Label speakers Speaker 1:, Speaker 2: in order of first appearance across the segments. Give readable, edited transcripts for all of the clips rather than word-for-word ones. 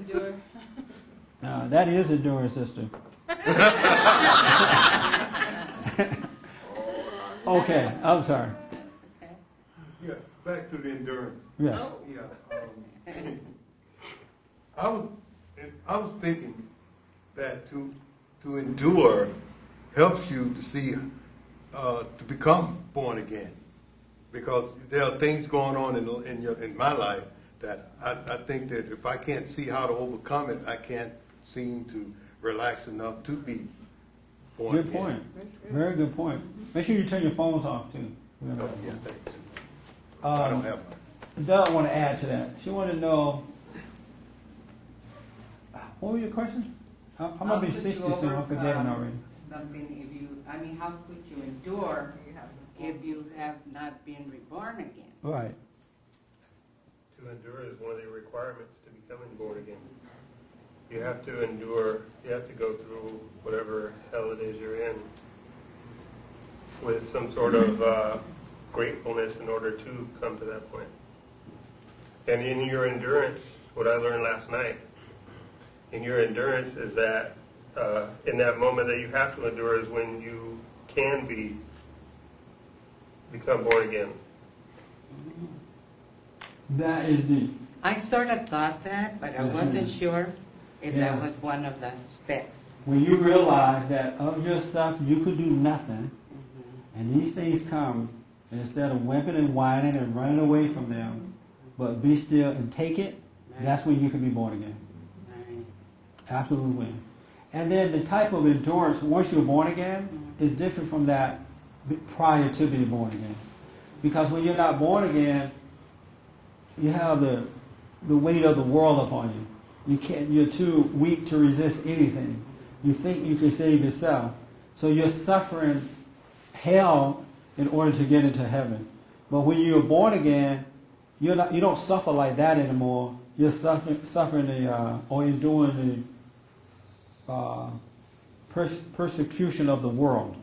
Speaker 1: endure.
Speaker 2: That is endurance, sister. Okay, I'm sorry.
Speaker 3: Yeah, back to the endurance.
Speaker 2: Yes.
Speaker 3: Yeah. I was thinking that to endure helps you to see to become born again, because there are things going on in my life that I think that if I can't see how to overcome it, I can't seem to relax enough to be born again.
Speaker 2: Good point. Very good point. Make sure you turn your phones off too.
Speaker 3: Oh, yeah, thanks. I don't have mine.
Speaker 2: Doug want to add to that. She wanted to know, what were your questions? I'm going to be 60 soon. I'm forgetting already.
Speaker 4: Something if you, I mean, how could you endure if you have not been reborn again?
Speaker 2: Right.
Speaker 5: To endure is one of the requirements to becoming born again. You have to endure, you have to go through whatever hell it is you're in with some sort of gratefulness in order to come to that point. And in your endurance, what I learned last night, in your endurance is that in that moment that you have to endure is when you can become born again.
Speaker 2: That is deep.
Speaker 4: I sort of thought that, but I wasn't sure if that was one of the steps.
Speaker 2: When you realize that of yourself you could do nothing, and these things come, and instead of whimpering and whining and running away from them, but be still and take it, that's when you can be born again. Absolutely. And then the type of endurance once you're born again is different from that prior to being born again. Because when you're not born again, you have the weight of the world upon you. You're too weak to resist anything. You think you can save yourself. So you're suffering hell in order to get into heaven. But when you're born again, you don't suffer like that anymore. You're suffering or enduring the persecution of the world.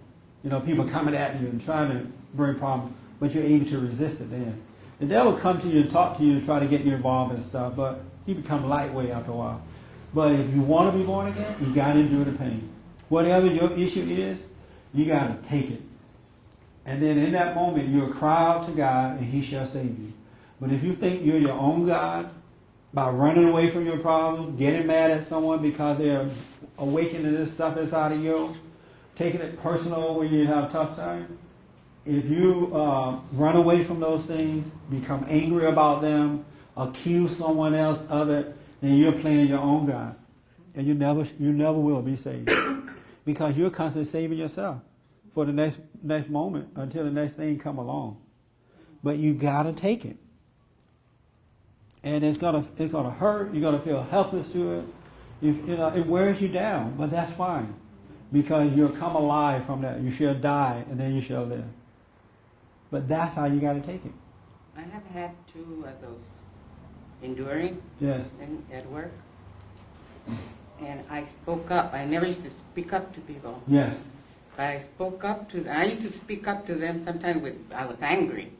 Speaker 2: You know, people coming at you and trying to bring problems, but you're able to resist it then. The devil will come to you and talk to you and try to get you involved in stuff, but you become lightweight after a while. But if you want to be born again, you got to endure the pain. Whatever your issue is, you got to take it. And then in that moment, you'll cry out to God and He shall save you. But if you think you're your own God, by running away from your problem, getting mad at someone because they're awakening this stuff inside of you, taking it personal when you have a tough time, if you run away from those things, become angry about them, accuse someone else of it, then you're playing your own God. And you never will be saved. Because you're constantly saving yourself for the next moment until the next thing come along. But you gotta take it. And it's gonna hurt, you're gonna feel helpless to it. It wears you down, but that's fine. Because you'll come alive from that. You shall die and then you shall live. But that's how you gotta take it.
Speaker 4: I have had two of those enduring at work. And I spoke up. I never used to speak up to people.
Speaker 2: Yes.
Speaker 4: But I spoke up to them. I used to speak up to them sometimes I was angry.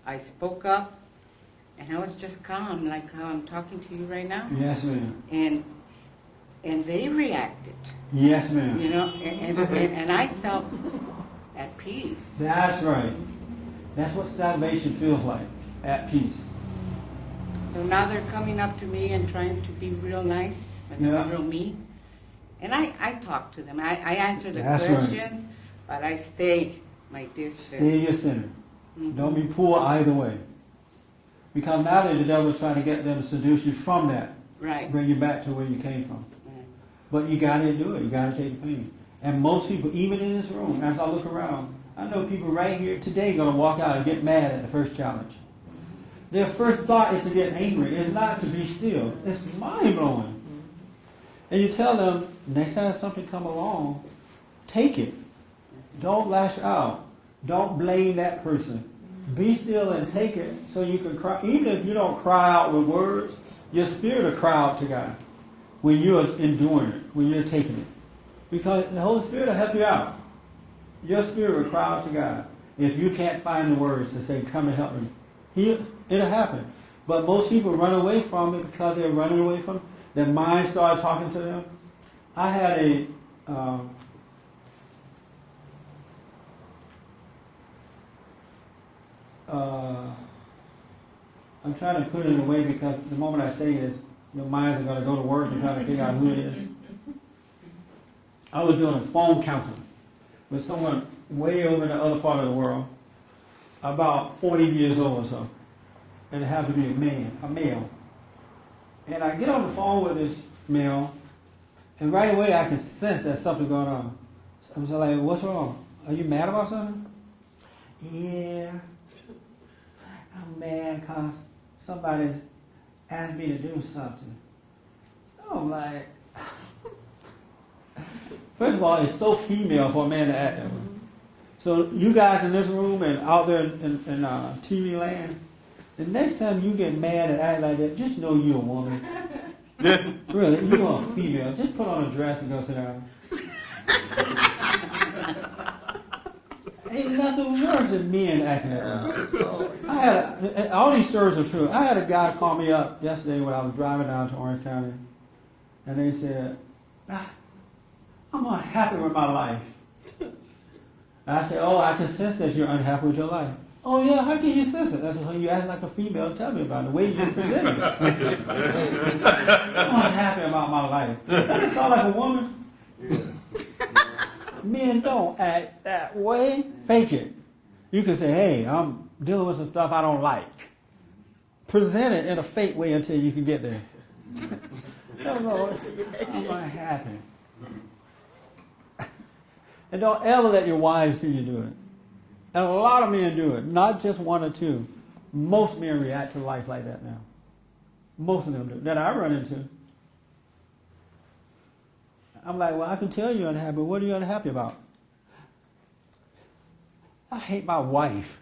Speaker 4: I spoke up and I was just calm, like how I'm talking to you right now.
Speaker 2: Yes, ma'am.
Speaker 4: And they reacted.
Speaker 2: Yes, ma'am.
Speaker 4: You know, and I felt at peace.
Speaker 2: That's right. That's what salvation feels like, at peace.
Speaker 4: So now they're coming up to me and trying to be real nice and real mean. And I talk to them. I answer the questions, but I stay my distance.
Speaker 2: Stay your center. Mm-hmm. Don't be poor either way. Because now the devil's trying to get them to seduce you from that.
Speaker 4: Right.
Speaker 2: Bring you back to where you came from. Right. But you got to do it. You got to take the pain. And most people, even in this room, as I look around, I know people right here today going to walk out and get mad at the first challenge. Their first thought is to get angry. It's not to be still. It's mind-blowing. And you tell them, next time something come along, take it. Don't lash out. Don't blame that person. Be still and take it so you can cry. Even if you don't cry out with words, your spirit will cry out to God when you're enduring it, when you're taking it. Because the Holy Spirit will help you out. Your spirit will cry out to God if you can't find the words to say, come and help me. It'll happen. But most people run away from it because they're running away from it. their mind started talking to them. I had a I'm trying to put it in a way because the moment I say this, your minds are going to go to work and try to figure out who it is. I was doing a phone counseling with someone way over in the other part of the world, about 40 years old or so, and it happened to be a male. And I get on the phone with this male, and right away I can sense that something's going on. So I'm just like, what's wrong? Are you mad about something? Yeah, I'm mad because somebody's asked me to do something. I'm like, first of all, it's so female for a man to act that way. So you guys in this room and out there in TV land, the next time you get mad and act like that, just know you're a woman. Really, you're a female. Just put on a dress and go sit down. Ain't nothing worse than men acting that way. I had all these stories are true. I had a guy call me up yesterday when I was driving down to Orange County, and they said, I'm unhappy with my life. And I said, oh, I can sense that you're unhappy with your life. Oh, yeah, how can you sense it? That's when you act like a female. Tell me about it, the way you present it. I'm unhappy about my life. Doesn't it sound like a woman? Yeah. Men don't act that way. Fake it. You can say, hey, I'm dealing with some stuff I don't like. Present it in a fake way until you can get there. No, I'm unhappy. And don't ever let your wives see you do it. And a lot of men do it, not just one or two. Most men react to life like that now. Most of them do. That I run into. I'm like, well, I can tell you're unhappy. What are you unhappy about? I hate my wife.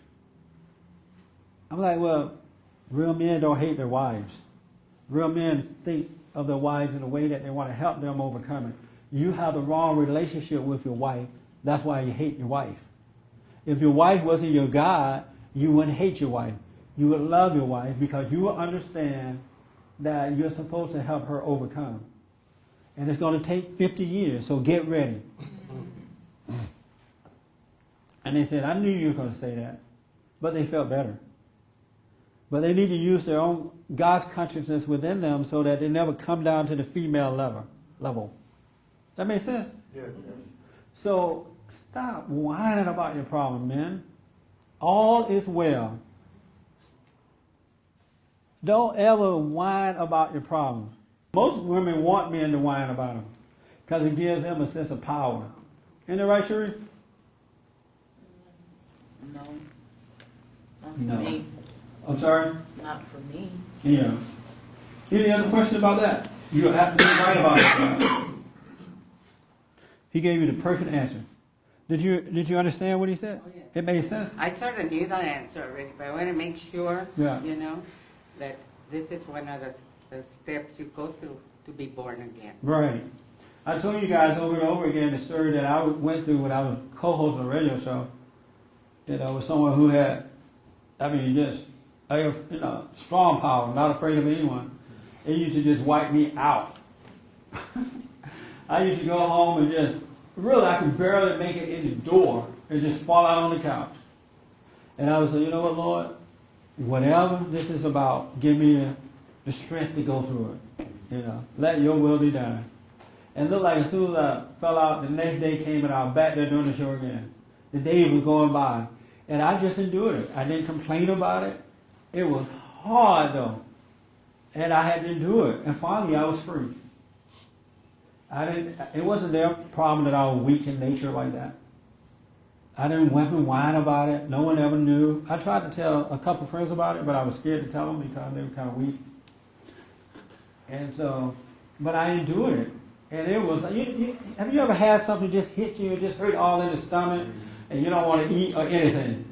Speaker 2: I'm like, well, real men don't hate their wives. Real men think of their wives in a way that they want to help them overcome it. You have the wrong relationship with your wife. That's why you hate your wife. If your wife wasn't your God, you wouldn't hate your wife. You would love your wife because you would understand that you're supposed to help her overcome. And it's going to take 50 years, so get ready. And they said, I knew you were going to say that. But they felt better. But they need to use their own God's consciousness within them so that they never come down to the female level. That makes sense?
Speaker 3: Yeah.
Speaker 2: So stop whining about your problem, men. All is well. Don't ever whine about your problems. Most women want men to whine about them because it gives them a sense of power. Isn't that right, Cherie?
Speaker 1: No. Not for
Speaker 2: No.
Speaker 1: me.
Speaker 2: I'm sorry?
Speaker 1: Not for me.
Speaker 2: Yeah. Any other question about that? You have to be right about it. He gave you the perfect answer. Did you understand what he said?
Speaker 4: Oh, yeah.
Speaker 2: It made sense?
Speaker 4: I sort of knew the answer already, but I want to make sure,
Speaker 2: Yeah.
Speaker 4: that this is one of the steps you go through to be born again.
Speaker 2: Right. I told you guys over and over again the story that I went through when I was co-hosting a radio show. With someone who had, strong power, not afraid of anyone. It used to just wipe me out. I used to go home and I could barely make it in the door and just fall out on the couch. And I would say, you know what, Lord? Whatever this is about, give me the strength to go through it. Let your will be done. And it looked like as soon as I fell out, the next day came and I was back there doing the show again. The day was going by. And I just endured it. I didn't complain about it. It was hard though. And I had to endure it. And finally I was free. It wasn't their problem that I was weak in nature like that. I didn't whimp and whine about it. No one ever knew. I tried to tell a couple friends about it, but I was scared to tell them because they were kind of weak. And so, but I endured it. And it was, have you ever had something just hit you and just hurt all in the stomach and you don't want to eat or anything?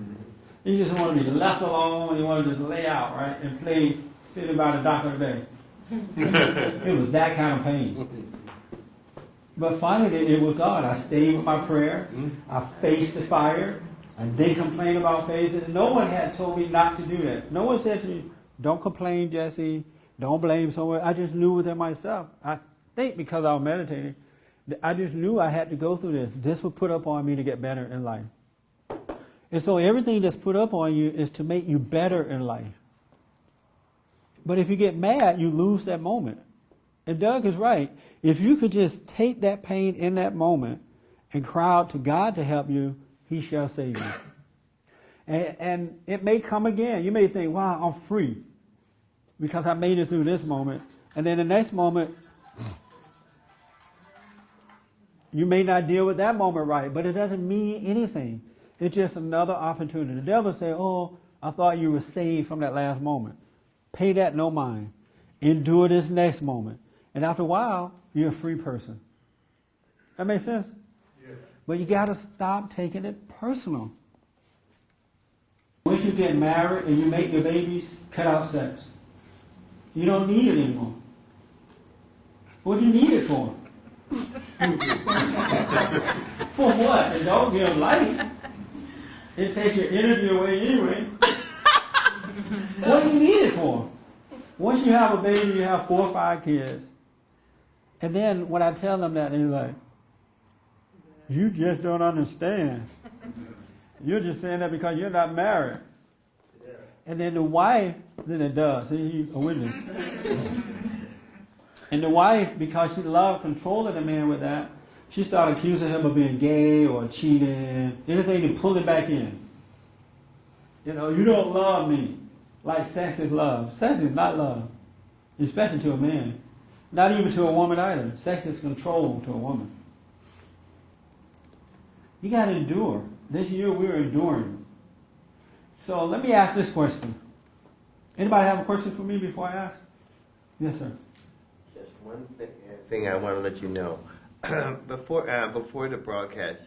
Speaker 2: You just want to be left alone and you want to just lay out, right? And play sitting by the dock of the bay. It was that kind of pain. But finally, it was God. I stayed with my prayer. I faced the fire. I didn't complain about facing it. No one had told me not to do that. No one said to me, don't complain, Jesse. Don't blame someone. I just knew within myself. I think because I was meditating, I just knew I had to go through this. This was put up on me to get better in life. And so everything that's put up on you is to make you better in life. But if you get mad, you lose that moment. And Doug is right. If you could just take that pain in that moment and cry out to God to help you, He shall save you. And it may come again. You may think, wow, I'm free because I made it through this moment. And then the next moment, you may not deal with that moment right, but it doesn't mean anything. It's just another opportunity. The devil say, oh, I thought you were saved from that last moment. Pay that no mind. Endure this next moment. And after a while, you're a free person. That makes sense? Yeah. But you got to stop taking it personal. Once you get married and you make your babies, cut out sex. You don't need it anymore. What do you need it for? For what? It don't give life. It takes your energy away anyway. What do you need it for? Once you have a baby, you have 4 or 5 kids. And then when I tell them that, they're like, you just don't understand. You're just saying that because you're not married. And then the wife, then it does. See, he's a witness. And the wife, because she loved controlling the man with that, she started accusing him of being gay or cheating, anything to pull it back in. You know, you don't love me like sex is love. Sex is not love, especially to a man. Not even to a woman either. Sex is control to a woman. You got to endure. This year we're enduring. So let me ask this question. Anybody have a question for me before I ask? Yes, sir.
Speaker 6: Just one thing I want to let you know. Before the broadcast,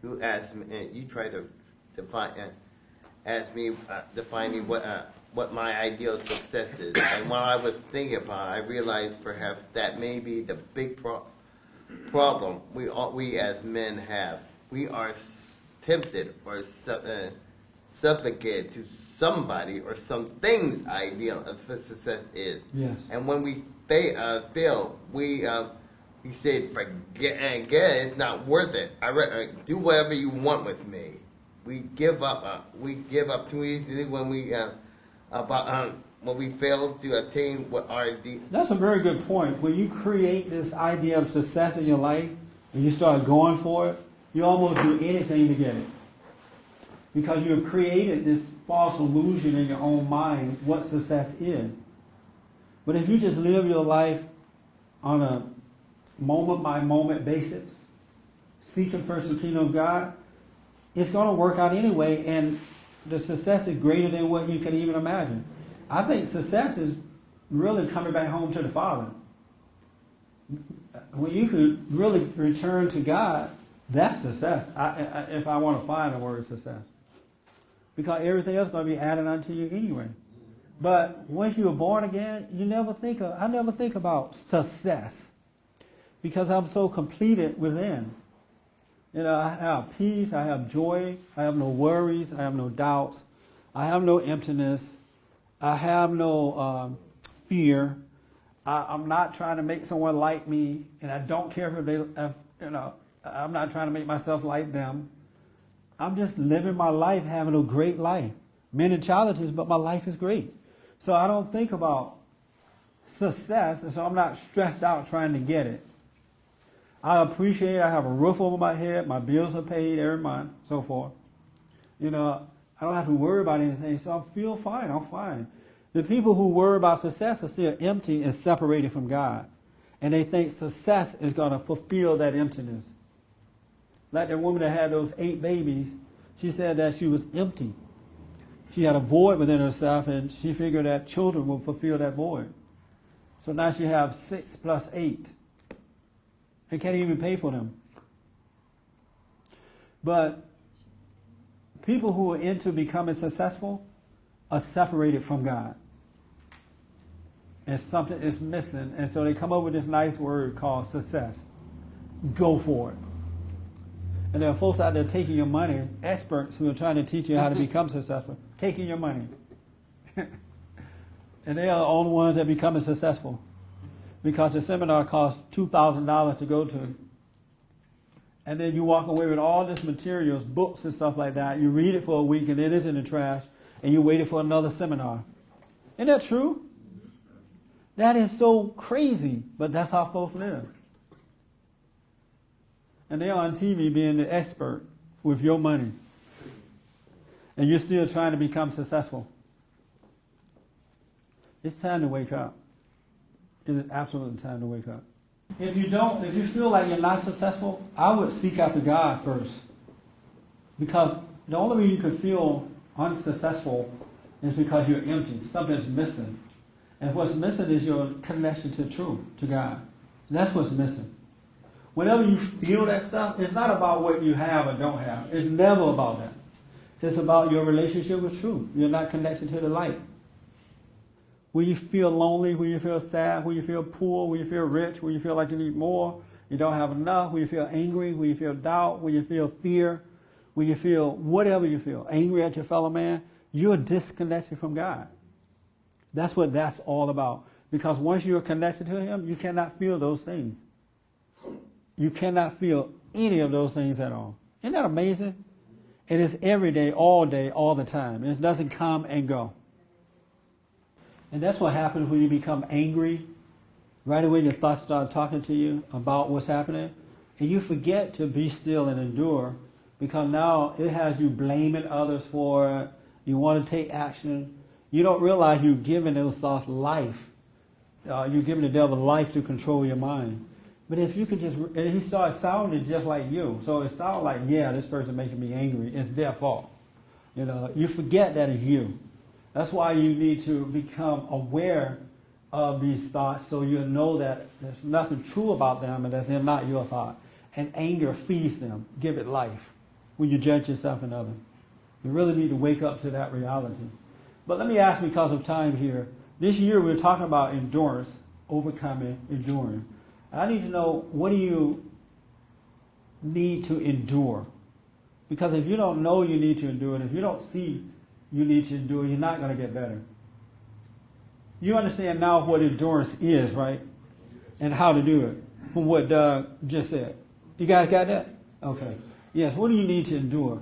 Speaker 6: you asked me, you tried to define me what my ideal success is. And while I was thinking about it, I realized perhaps that may be the big problem we as men have. We are tempted or subjugated to somebody or some thing's ideal of success is.
Speaker 2: Yes.
Speaker 6: And when we fail, we said, forget, it's not worth it. Do whatever you want with me. We give up. We give up too easily when we fail to attain what our.
Speaker 2: That's a very good point. When you create this idea of success in your life and you start going for it, you almost do anything to get it. Because you have created this false illusion in your own mind what success is. But if you just live your life on a moment-by-moment basis, seeking first the kingdom of God, it's going to work out anyway, and the success is greater than what you can even imagine. I think success is really coming back home to the Father. When you could really return to God, that's success, if I want to find the word success. Because everything else is going to be added unto you anyway. But once you are born again, I never think about success. Because I'm so completed within. You know, I have peace, I have joy, I have no worries, I have no doubts, I have no emptiness, I have no fear. I'm not trying to make someone like me, and I don't care I'm not trying to make myself like them. I'm just living my life, having a great life. Many challenges, but my life is great. So I don't think about success, and so I'm not stressed out trying to get it. I appreciate I have a roof over my head, my bills are paid every month, so forth. You know, I don't have to worry about anything, so I feel fine, I'm fine. The people who worry about success are still empty and separated from God. And they think success is going to fulfill that emptiness. Like the woman that had those 8 babies, she said that she was empty. She had a void within herself, and she figured that children would fulfill that void. So now she has 6 plus 8. And can't even pay for them. But people who are into becoming successful are separated from God. And something is missing, and so they come up with this nice word called success. Go for it. And there are folks out there taking your money, experts who are trying to teach you how to become successful, taking your money. And they are the only ones that become successful. Because the seminar costs $2,000 to go to. And then you walk away with all this materials, books and stuff like that. You read it for a week and it is in the trash. And you waited for another seminar. Isn't that true? That is so crazy. But that's how folks live. And they're on TV being the expert with your money. And you're still trying to become successful. It's time to wake up. It is absolutely time to wake up. If you feel like you're not successful, I would seek after God first. Because the only way you can feel unsuccessful is because you're empty. Something's missing. And what's missing is your connection to truth, to God. That's what's missing. Whenever you feel that stuff, it's not about what you have or don't have. It's never about that. It's about your relationship with truth. You're not connected to the light. When you feel lonely, when you feel sad, when you feel poor, when you feel rich, when you feel like you need more, you don't have enough, when you feel angry, when you feel doubt, when you feel fear, when you feel whatever you feel, angry at your fellow man, you're disconnected from God. That's what that's all about. Because once you're connected to Him, you cannot feel those things. You cannot feel any of those things at all. Isn't that amazing? It is every day, all the time. It doesn't come and go. And that's what happens when you become angry. Right away your thoughts start talking to you about what's happening. And you forget to be still and endure, because now it has you blaming others for it. You want to take action. You don't realize you're giving those thoughts life. You're giving the devil life to control your mind. But if you could just, and he starts sounding just like you. So it sounds like, yeah, this person making me angry. It's their fault. You forget that it's you. That's why you need to become aware of these thoughts, so you know that there's nothing true about them and that they're not your thought. And anger feeds them. Give it life when you judge yourself and others. You really need to wake up to that reality. But let me ask, because of time here, this year we're talking about endurance, overcoming, enduring. I need to know, what do you need to endure? Because if you don't know you need to endure, and if you don't see you need to endure, you're not going to get better. You understand now what endurance is, right? And how to do it, from what Doug just said. You guys got that? Okay. Yes, what do you need to endure?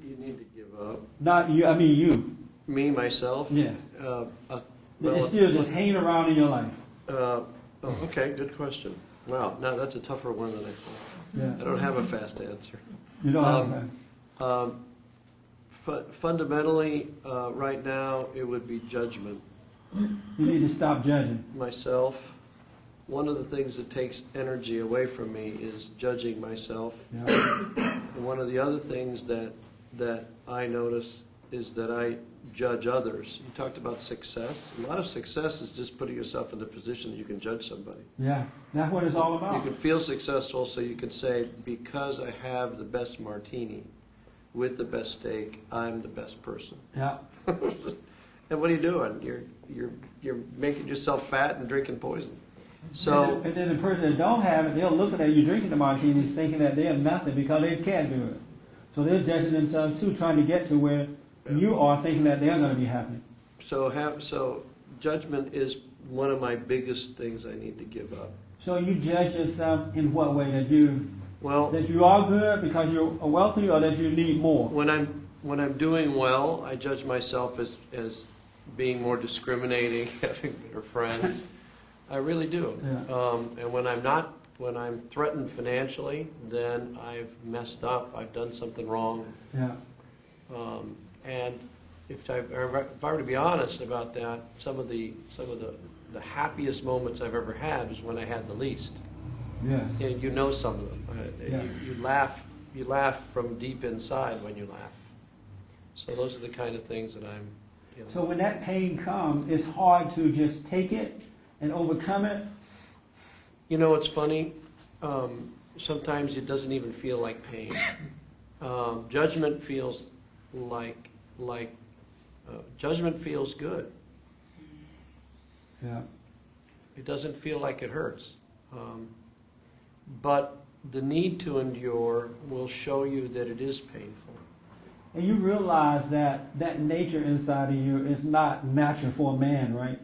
Speaker 7: You need to give up.
Speaker 2: Not you, I mean you.
Speaker 7: Me, myself?
Speaker 2: Yeah.
Speaker 7: Well,
Speaker 2: It's still just hanging around in your life.
Speaker 7: Okay, good question. Wow, now that's a tougher one than I thought.
Speaker 2: Yeah.
Speaker 7: I don't have a fast answer.
Speaker 2: You don't have that.
Speaker 7: Fundamentally, right now, it would be judgment.
Speaker 2: You need to stop judging.
Speaker 7: Myself. One of the things that takes energy away from me is judging myself.
Speaker 2: Yeah.
Speaker 7: And one of the other things that I notice is that I judge others. You talked about success. A lot of success is just putting yourself in the position that you can judge somebody.
Speaker 2: Yeah, that's what it's all about.
Speaker 7: You can feel successful, so you can say, because I have the best martini with the best steak, I'm the best person.
Speaker 2: Yeah.
Speaker 7: And what are you doing? You're making yourself fat and drinking poison. So
Speaker 2: And then the person that don't have it, they're looking at you drinking the martinis, thinking that they're nothing because they can't do it. So they're judging themselves too, trying to get to where you are, thinking that they're going to be happy.
Speaker 7: So judgment is one of my biggest things I need to give up.
Speaker 2: So you judge yourself in what way? That you are good because you're wealthy, or that you need more?
Speaker 7: When I'm doing well, I judge myself as being more discriminating, having better friends. I really do.
Speaker 2: Yeah.
Speaker 7: And when I'm threatened financially, then I've messed up. I've done something wrong.
Speaker 2: Yeah.
Speaker 7: And if I were to be honest about that, some of the happiest moments I've ever had is when I had the least.
Speaker 2: Yes.
Speaker 7: And you know some of them.
Speaker 2: Yeah.
Speaker 7: You laugh from deep inside when you laugh. So those are the kind of things that I'm.
Speaker 2: So when that pain comes, it's hard to just take it and overcome it.
Speaker 7: You know, it's funny. Sometimes it doesn't even feel like pain. Judgment feels judgment feels good.
Speaker 2: Yeah.
Speaker 7: It doesn't feel like it hurts. But the need to endure will show you that it is painful.
Speaker 2: And you realize that that nature inside of you is not natural for a man, right?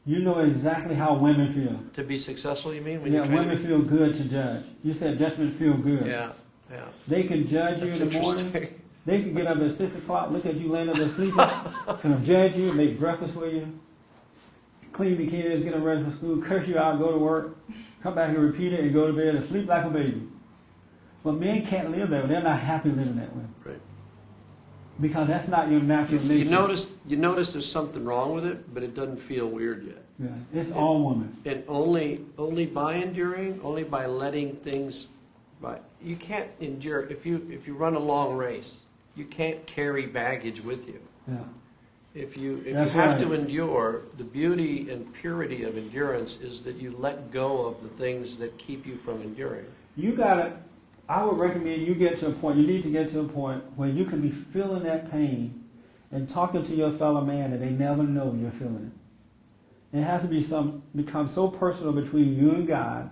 Speaker 2: You know exactly how women feel.
Speaker 7: To be successful, you mean? When
Speaker 2: Yeah,
Speaker 7: you're trying
Speaker 2: women feel good to judge. You said judgment feel good.
Speaker 7: Yeah, yeah.
Speaker 2: They can judge you
Speaker 7: That's
Speaker 2: in the morning.
Speaker 7: interesting.
Speaker 2: They can get up at 6 o'clock, look at you laying up there sleeping, and judge you, make breakfast for you, clean the kids, get them ready for school, curse you out, go to work, come back and repeat it, and go to bed and sleep like a baby. But men can't live that way. They're not happy living that way.
Speaker 7: Right.
Speaker 2: Because that's not your natural nature.
Speaker 7: You notice there's something wrong with it, but it doesn't feel weird yet.
Speaker 2: Yeah, it's all women.
Speaker 7: And only by enduring, only by letting things, you can't endure. If you run a long race, you can't carry baggage with you.
Speaker 2: Yeah.
Speaker 7: If you
Speaker 2: That's
Speaker 7: have
Speaker 2: right.
Speaker 7: to endure, the beauty and purity of endurance is that you let go of the things that keep you from enduring.
Speaker 2: I would recommend you get to a point, you need to get to a point where you can be feeling that pain and talking to your fellow man and they never know you're feeling it. It has to become so personal between you and God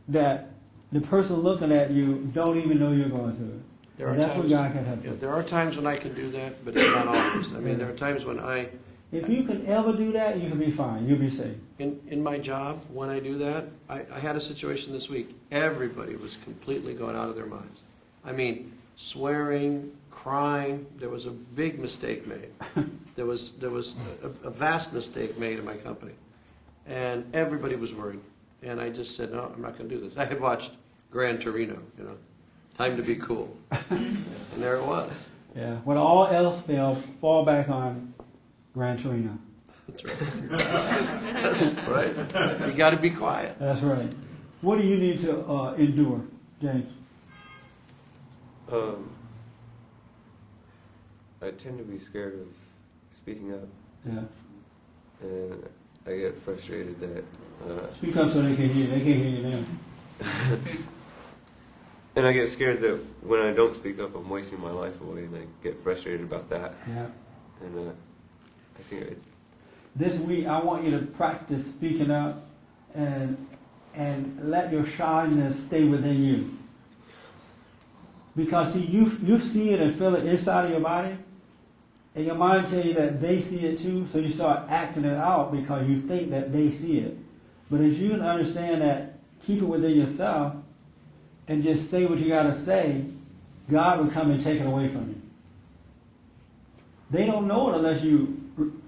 Speaker 2: that the person looking at you don't even know you're going through it. And that's when God can help you.
Speaker 7: There are times when I can do that, but it's not always. I mean, there are times when
Speaker 2: if you can ever do that, you can be fine. You'll be safe.
Speaker 7: in my job, when I do that, I had a situation this week. Everybody was completely going out of their minds. I mean, swearing, crying. There was a big mistake made. There was a vast mistake made in my company. And everybody was worried. And I just said, no, I'm not going to do this. I had watched Gran Torino, Time to Be Cool. And there it was.
Speaker 2: Yeah. When all else fails, fall back on Gran Torino.
Speaker 7: That's right. That's right. You got to be quiet.
Speaker 2: That's right. What do you need to endure, James?
Speaker 8: I tend to be scared of speaking up,
Speaker 2: Yeah.
Speaker 8: and I get frustrated that.
Speaker 2: Speak up so they can hear you. They can't hear you now.
Speaker 8: And I get scared that when I don't speak up, I'm wasting my life away, and I get frustrated about that.
Speaker 2: Yeah.
Speaker 8: And I think
Speaker 2: This week, I want you to practice speaking up and let your shyness stay within you. Because see, you see it and feel it inside of your body, and your mind tells you that they see it too, so you start acting it out because you think that they see it. But if you can understand that, keep it within yourself, and just say what you got to say, God will come and take it away from you. They don't know it unless you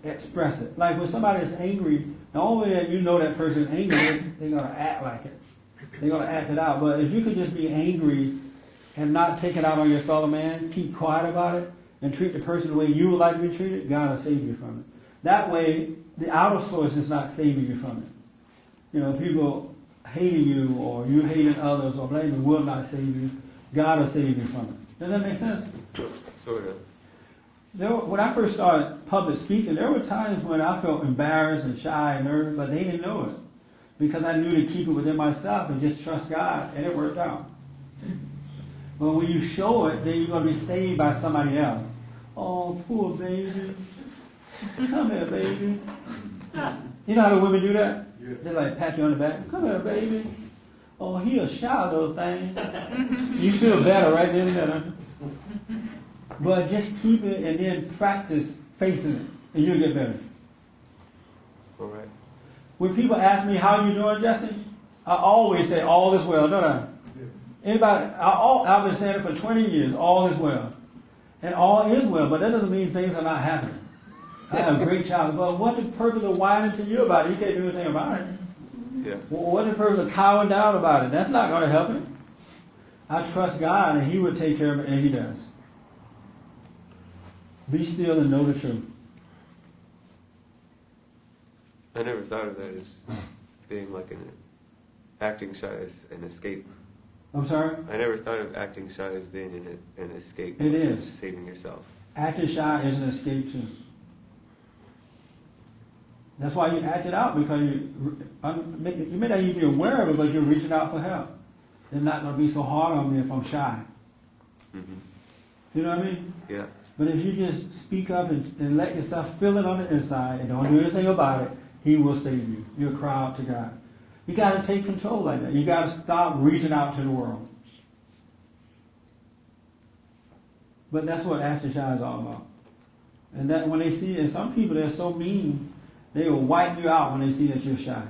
Speaker 2: express it. Like when somebody is angry, the only way that you know that person is angry, they're going to act like it. They're going to act it out. But if you could just be angry and not take it out on your fellow man, keep quiet about it, and treat the person the way you would like to be treated, God will save you from it. That way, the outer source is not saving you from it. People hating you or you hating others or blaming will not save you. God will save you from it. Does that make sense?
Speaker 8: sort of.
Speaker 2: When I first started public speaking, there were times when I felt embarrassed and shy and nervous, but they didn't know it. Because I knew to keep it within myself and just trust God, and it worked out. But when you show it, then you're going to be saved by somebody else. Oh, poor baby. Come here, baby. You know how the women do that?
Speaker 3: Yeah.
Speaker 2: They like pat you on the back. Come here, baby. Oh, he a shy little thing. You feel better right then and there. But just keep it and then practice facing it, and you'll get better.
Speaker 8: All right.
Speaker 2: When people ask me, how you doing, Jesse? I always say, all is well, don't I? Anybody? I've been saying it for 20 years, all is well. And all is well, but that doesn't mean things are not happening. I have a great child. Well, what is the purpose of whining to you about it? You can't do anything about it.
Speaker 8: Yeah.
Speaker 2: Well, what is the purpose of cowering down about it? That's not going to help it. I trust God, and He will take care of it, and He does. Be still and know the truth.
Speaker 8: I never thought of that as being like acting shy as an escape.
Speaker 2: I'm sorry?
Speaker 8: I never thought of acting shy as being an escape.
Speaker 2: It is.
Speaker 8: Saving yourself.
Speaker 2: Acting shy is an escape too. That's why you act it out, because you may not even be aware of it, but you're reaching out for help. They're not going to be so hard on me if I'm shy.
Speaker 8: Mm-hmm.
Speaker 2: You know what I mean?
Speaker 8: Yeah.
Speaker 2: But if you just speak up and let yourself feel it on the inside and don't do anything about it, He will save you. You'll cry out to God. You got to take control like that. You got to stop reaching out to the world. But that's what action shine is all about. And that when they see, and some people they're so mean, they will wipe you out when they see that you're shy.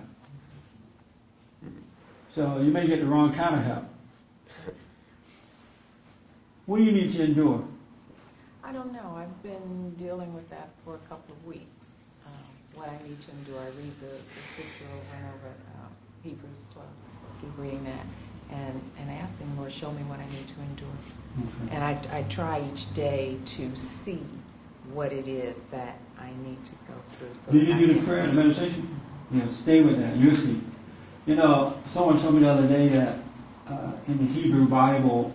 Speaker 2: So you may get the wrong kind of help. What do you need to endure?
Speaker 1: I don't know. I've been dealing with that for a couple of weeks. What I need to endure. I read the scripture over and over, Hebrews 12. Keep reading that. And asking, Lord, show me what I need to endure.
Speaker 2: Okay.
Speaker 1: And I try each day to see what it is that I need to go through. So
Speaker 2: Do you do the prayer and the meditation? Yeah, stay with that. You'll see. You know, someone told me the other day that in the Hebrew Bible,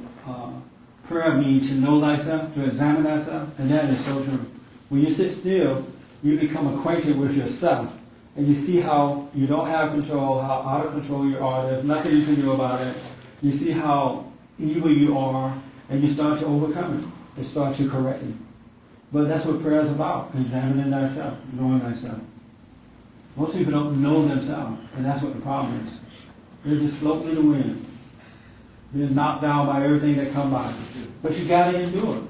Speaker 2: prayer means to know thyself, to examine thyself, and that is so true. When you sit still, you become acquainted with yourself, and you see how you don't have control, how out of control you are. There's nothing you can do about it. You see how evil you are, and you start to overcome it. You start to correct it. But that's what prayer is about, examining thyself, knowing thyself. Most people don't know themselves, and that's what the problem is. They're just floating in the wind. They're knocked down by everything that comes by. But you got to endure.